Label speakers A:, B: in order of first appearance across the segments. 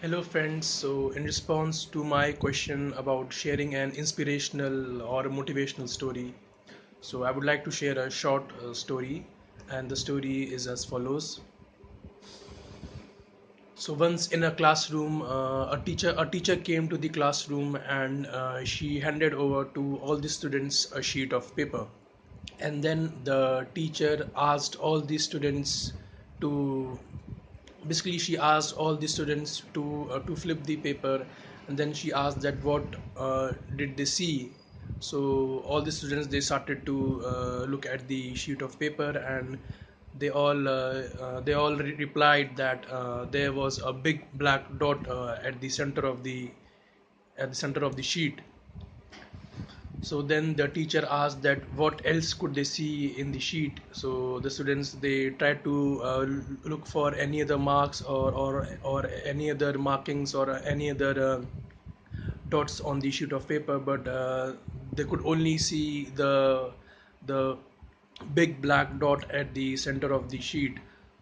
A: Hello friends, so in response to my question about sharing an inspirational or a motivational story, so I would like to share a short story, and the story is as follows. So once in a classroom, a teacher came to the classroom, and she handed over to all the students a sheet of paper, and then the teacher asked all the students to basically she asked all the students to flip the paper, and then she asked that what did they see. So all the students, they started to look at the sheet of paper, and they all replied that there was a big black dot at the center of the sheet. So then the teacher asked that what else could they see in the sheet. So the students, they tried to look for any other marks, or any other markings, or any other dots on the sheet of paper, but they could only see the big black dot at the center of the sheet.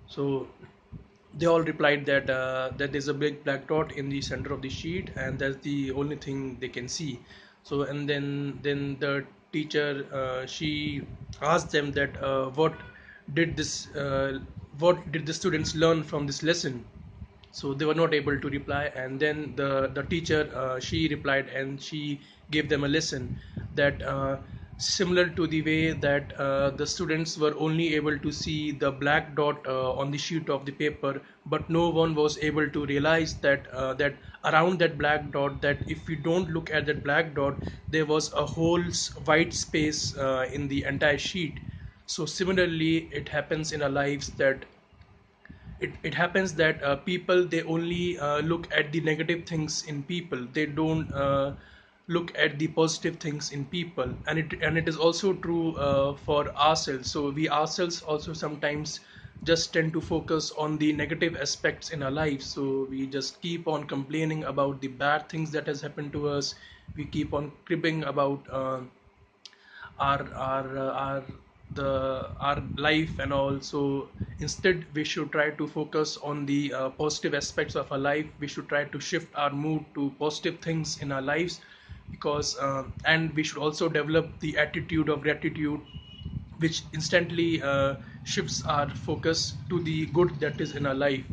A: So they all replied that there's a big black dot in the center of the sheet, and that's the only thing they can see. So and then the teacher, she asked them that what did the students learn from this lesson. So they were not able to reply, and then the teacher, she replied, and she gave them a lesson that similar to the way that the students were only able to see the black dot on the sheet of the paper, but no one was able to realize that around that black dot, that if we don't look at that black dot, there was a whole white space in the entire sheet. So similarly, it happens in our lives that it happens that people, they only look at the negative things in people. They don't look at the positive things in people, and it is also true for ourselves. So we ourselves also sometimes just tend to focus on the negative aspects in our lives. So we just keep on complaining about the bad things that has happened to us. We keep on cribbing about our the our life and all. So instead, we should try to focus on the positive aspects of our life. We should try to shift our mood to positive things in our lives, because and we should also develop the attitude of gratitude, which instantly shifts our focus to the good that is in our life.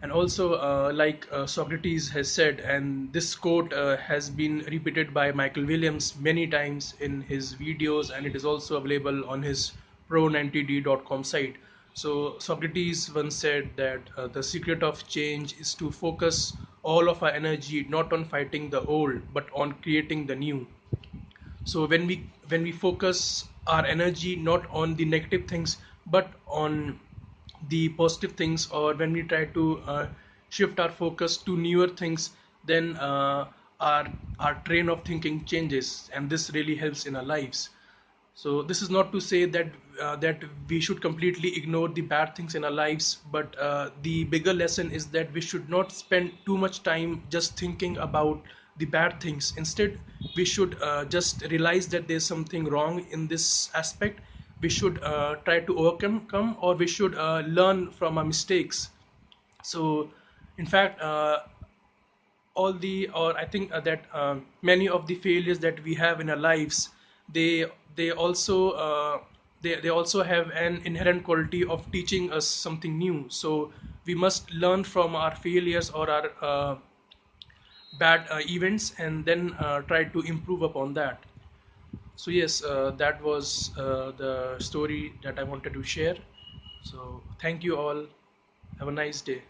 A: And also, like Socrates has said, and this quote has been repeated by Michael Williams many times in his videos, and it is also available on his pro90d.com site. So Socrates once said that the secret of change is to focus all of our energy not on fighting the old, but on creating the new. So when we focus our energy not on the negative things, but on the positive things, or when we try to shift our focus to newer things, then our train of thinking changes, and this really helps in our lives. So this is not to say that we should completely ignore the bad things in our lives, but the bigger lesson is that we should not spend too much time just thinking about the bad things. Instead, we should just realize that there's something wrong in this aspect. We should try to overcome, or we should learn from our mistakes. So in fact, all the or I think that many of the failures that we have in our lives, they they also they also have an inherent quality of teaching us something new. So we must learn from our failures, or our bad events, and then try to improve upon that. So yes, that was the story that I wanted to share. So thank you all. Have a nice day.